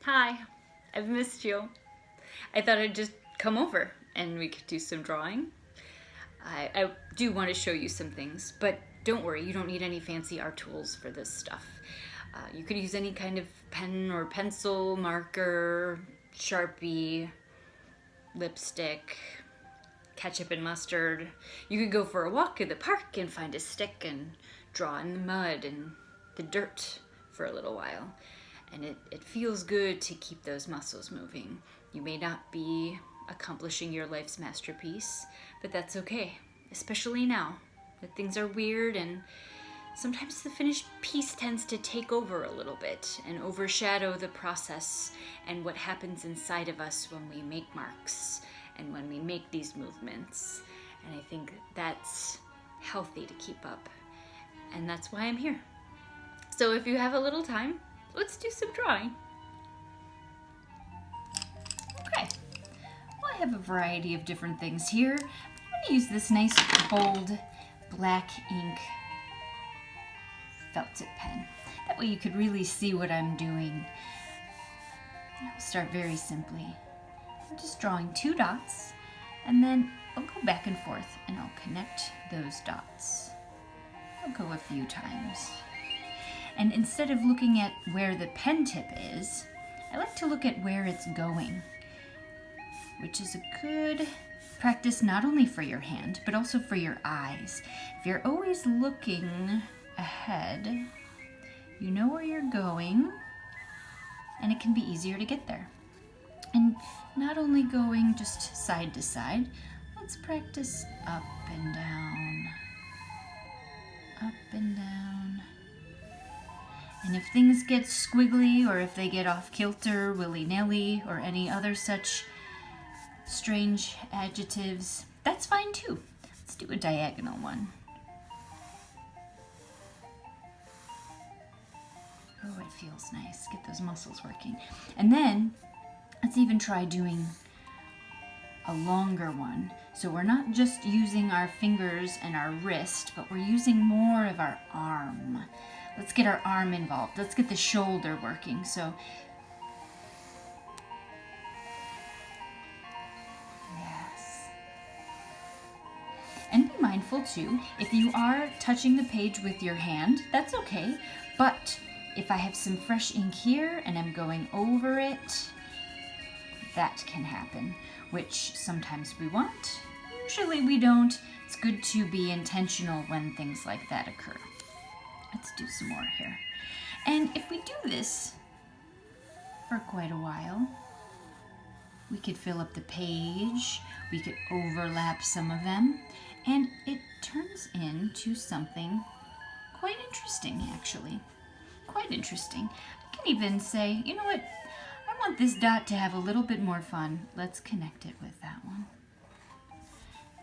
Hi, I've missed you. I thought I'd just come over and we could do some drawing. I do want to show you some things, but don't worry, you don't need any fancy art tools for this stuff. You could use any kind of pen or pencil, marker, Sharpie, lipstick, ketchup and mustard. You could go for a walk in the park and find a stick and draw in the mud and the dirt for a little while. And it feels good to keep those muscles moving. You may not be accomplishing your life's masterpiece, but that's okay, especially now that things are weird and sometimes the finished piece tends to take over a little bit and overshadow the process and what happens inside of us when we make marks and when we make these movements. And I think that's healthy to keep up. And that's why I'm here. So if you have a little time, let's do some drawing. Okay, well, I have a variety of different things here. I'm going to use this nice bold black ink felt tip pen. That way you could really see what I'm doing. I'll start very simply. I'm just drawing 2 dots, and then I'll go back and forth and I'll connect those dots. I'll go a few times. And instead of looking at where the pen tip is, I like to look at where it's going, which is a good practice not only for your hand, but also for your eyes. If you're always looking ahead, you know where you're going, and it can be easier to get there. And not only going just side to side, let's practice up and down, up and down. And if things get squiggly, or if they get off kilter, willy-nilly, or any other such strange adjectives, that's fine too. Let's do a diagonal one. Oh, it feels nice. Get those muscles working. And then let's even try doing a longer one. So we're not just using our fingers and our wrist, but we're using more of our arm. Let's get our arm involved. Let's get the shoulder working. So, yes. And be mindful too, if you are touching the page with your hand, that's okay. But if I have some fresh ink here and I'm going over it, that can happen, which sometimes we want. Usually we don't. It's good to be intentional when things like that occur. Let's do some more here. And if we do this for quite a while, we could fill up the page, we could overlap some of them, and it turns into something quite interesting, actually. Quite interesting. I can even say, you know what, I want this dot to have a little bit more fun. Let's connect it with that one.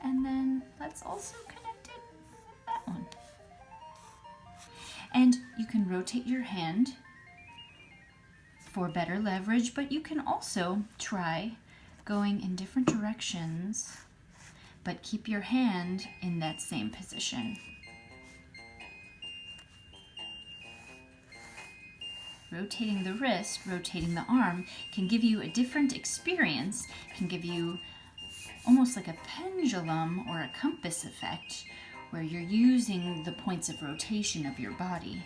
And then let's also connect it with that one. And you can rotate your hand for better leverage, but you can also try going in different directions, but keep your hand in that same position. Rotating the wrist, rotating the arm can give you a different experience, can give you almost like a pendulum or a compass effect, where you're using the points of rotation of your body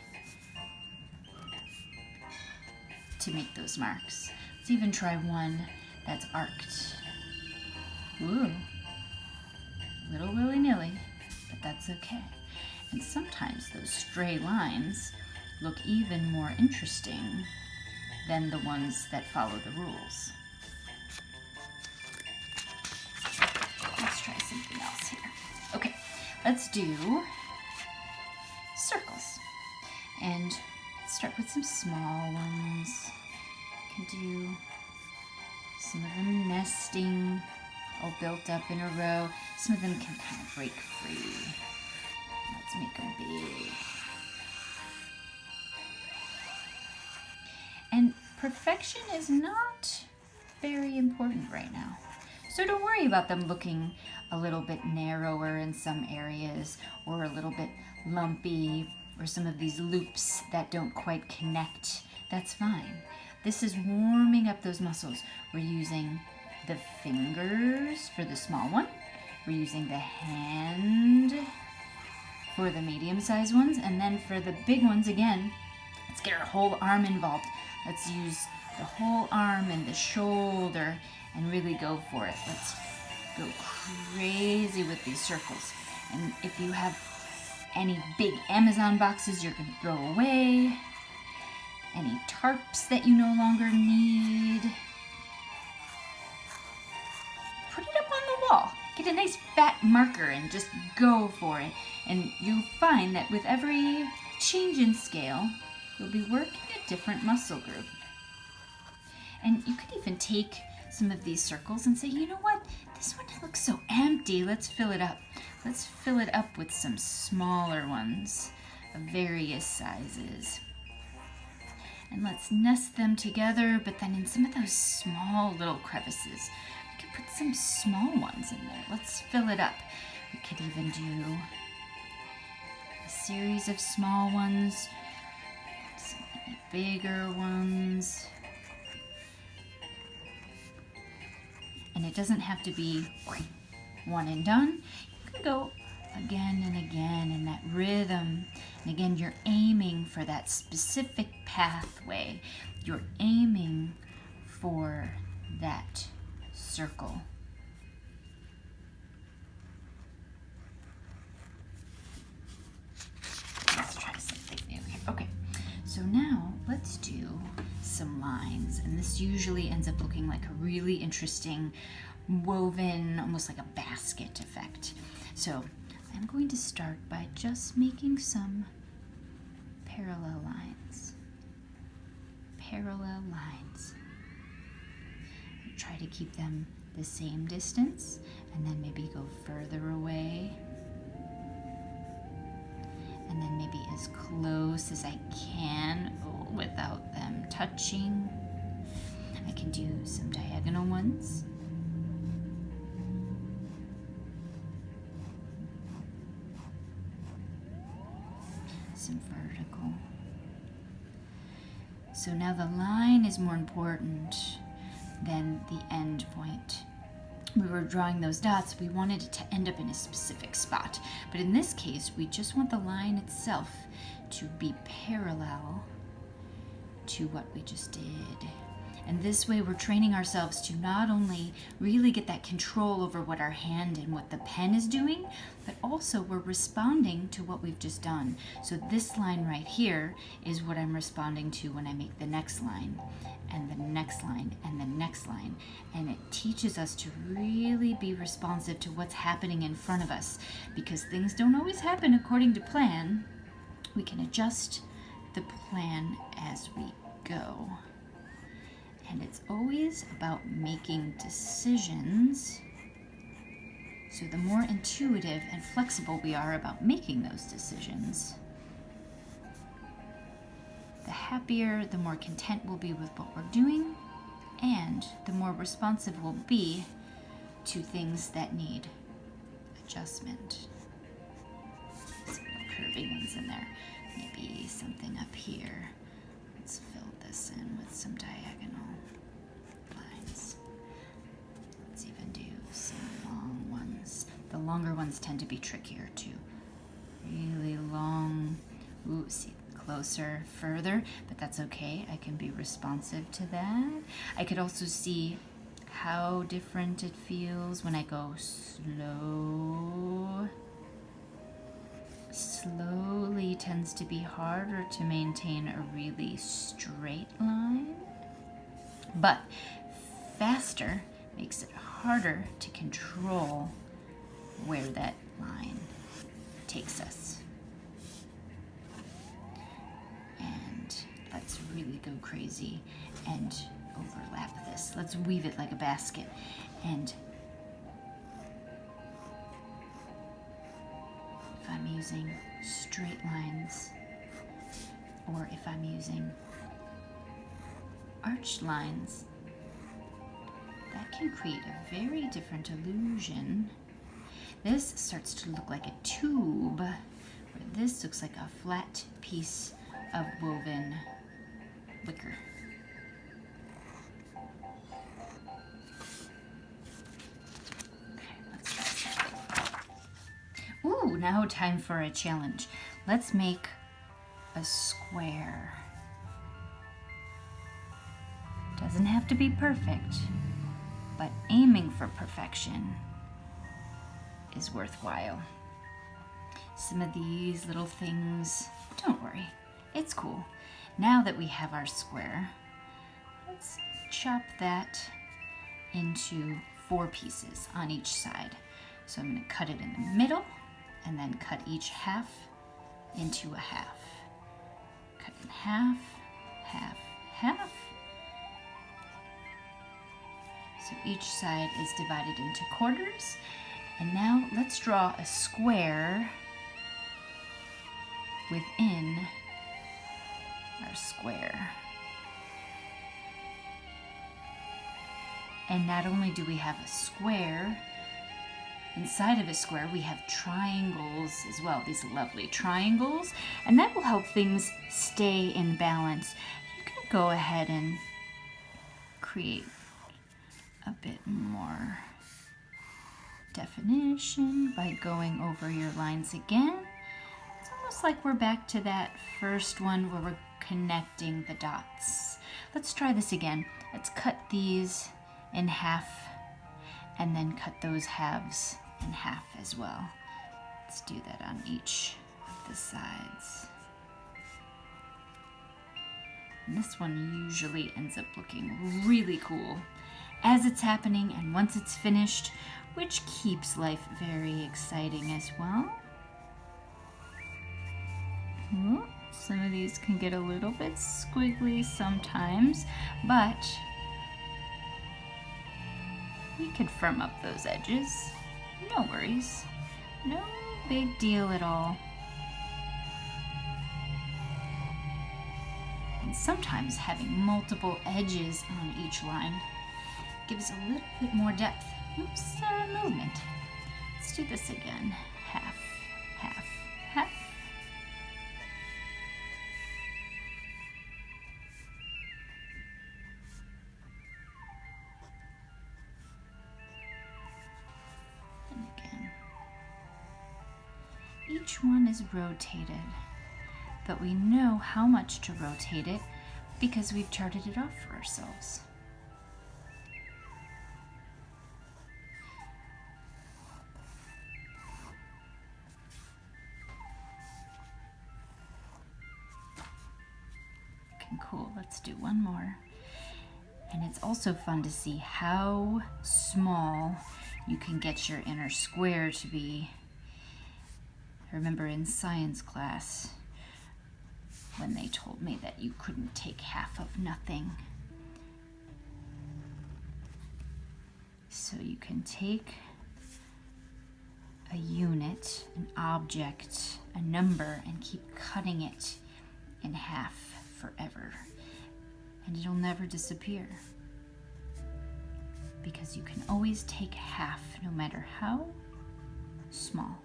to make those marks. Let's even try one that's arced. Ooh, a little willy-nilly, but that's okay. And sometimes those stray lines look even more interesting than the ones that follow the rules. Let's try something else here. Okay, let's do circles. And let's start with some small ones. You can do some of them nesting, all built up in a row. Some of them can kind of break free. Let's make them big. And perfection is not very important right now. So don't worry about them looking a little bit narrower in some areas, or a little bit lumpy, or some of these loops that don't quite connect. That's fine. This is warming up those muscles. We're using the fingers for the small one. We're using the hand for the medium-sized ones. And then for the big ones, again, let's get our whole arm involved. Let's use the whole arm and the shoulder and really go for it. Let's go crazy with these circles. And if you have any big Amazon boxes you're going to throw away, any tarps that you no longer need, put it up on the wall. Get a nice fat marker and just go for it. And you'll find that with every change in scale, you'll be working a different muscle group. And you could even take some of these circles and say, you know what, this one looks so empty, let's fill it up. Let's fill it up with some smaller ones of various sizes. And let's nest them together, but then in some of those small little crevices, we could put some small ones in there. Let's fill it up. We could even do a series of small ones, some bigger ones. And it doesn't have to be one and done. You can go again and again in that rhythm. And again, you're aiming for that specific pathway. You're aiming for that circle. Let's try something new here. Okay, so now let's do some lines, and this usually ends up looking like a really interesting woven, almost like a basket effect. So I'm going to start by just making some parallel lines. Parallel lines. Try to keep them the same distance, and then maybe go further away, and then maybe as close as I can without them touching. I can do some diagonal ones. Some vertical. So now the line is more important than the end point. We were drawing those dots, we wanted it to end up in a specific spot. But in this case, we just want the line itself to be parallel to what we just did. And this way we're training ourselves to not only really get that control over what our hand and what the pen is doing, but also we're responding to what we've just done. So this line right here is what I'm responding to when I make the next line, and the next line, and the next line. And it teaches us to really be responsive to what's happening in front of us, because things don't always happen according to plan. We can adjust the plan as we go. And it's always about making decisions. So the more intuitive and flexible we are about making those decisions, the happier, the more content we'll be with what we're doing, and the more responsive we'll be to things that need adjustment. Some curvy ones in there. Maybe something up here. Let's fill this in with some diagonal lines. Let's even do some long ones. The longer ones tend to be trickier too. Really long. Ooh, see, closer, further, but that's okay. I can be responsive to that. I could also see how different it feels when I go slow. Slowly tends to be harder to maintain a really straight line, but faster makes it harder to control where that line takes us. And let's really go crazy and overlap this. Let's weave it like a basket. And if I'm using straight lines, or if I'm using arched lines, that can create a very different illusion. This starts to look like a tube, where this looks like a flat piece of woven wicker. now time for a challenge. Let's make a square. Doesn't have to be perfect, but aiming for perfection is worthwhile. Some of these little things, don't worry, it's cool. Now that we have our square, let's chop that into 4 pieces on each side. So I'm going to cut it in the middle and then cut each half into a half. Cut in half, half, half. So each side is divided into quarters. And now let's draw a square within our square. And not only do we have a square, inside of a square we have triangles as well, these lovely triangles, and that will help things stay in balance. You can go ahead and create a bit more definition by going over your lines again. It's almost like we're back to that first one where we're connecting the dots. Let's try this again. Let's cut these in half and then cut those halves in half as well. Let's do that on each of the sides. And this one usually ends up looking really cool as it's happening and once it's finished, which keeps life very exciting as well. Ooh, some of these can get a little bit squiggly sometimes, but we could firm up those edges. No worries. No big deal at all. And sometimes having multiple edges on each line gives a little bit more depth. Oops, movement. Let's do this again. Half, half, half. And again. Each one is rotated, but we know how much to rotate it because we've charted it off for ourselves. Cool, let's do one more. And it's also fun to see how small you can get your inner square to be. I remember in science class when they told me that you couldn't take half of nothing. So you can take a unit, an object, a number, and keep cutting it in half forever, and it'll never disappear because you can always take half no matter how small.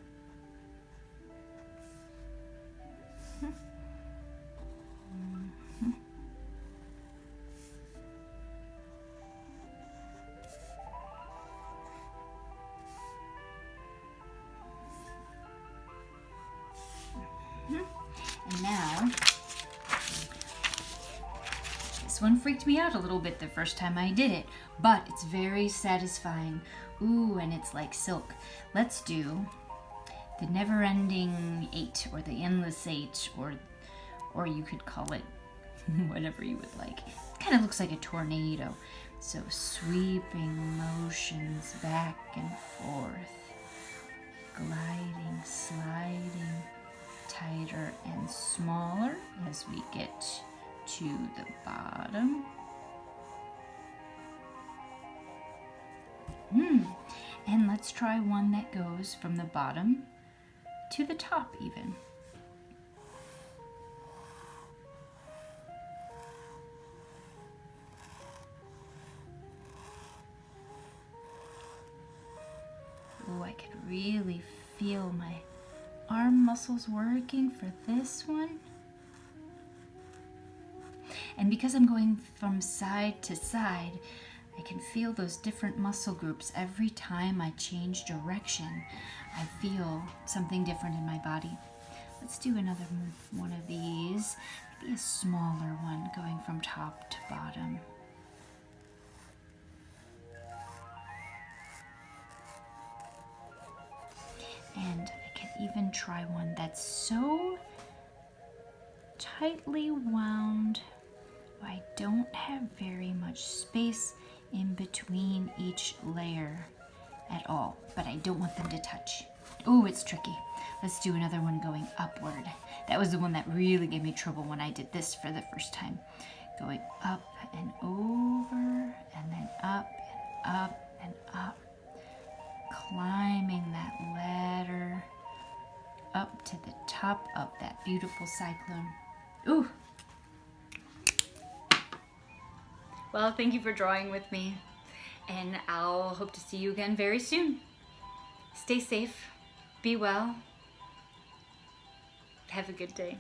And now, this one freaked me out a little bit the first time I did it, but it's very satisfying. Ooh, and it's like silk. Let's do the never-ending 8 or the endless 8, or you could call it whatever you would like. It kind of looks like a tornado. So sweeping motions back and forth, gliding, sliding, tighter and smaller as we get to the bottom. And let's try one that goes from the bottom to the top even. Oh, I could really feel my arm muscles working for this one. And because I'm going from side to side, I can feel those different muscle groups. Every time I change direction, I feel something different in my body. Let's do another one of these, maybe a smaller one going from top to bottom. And I can even try one that's so tightly wound, I don't have very much space in between each layer at all, but I don't want them to touch. Oh, it's tricky. Let's do another one going upward. That was the one that really gave me trouble when I did this for the first time. Going up and over, and then up and up and up. Climbing that ladder up to the top of that beautiful cyclone. Ooh. Well, thank you for drawing with me, and I'll hope to see you again very soon. Stay safe, be well, have a good day.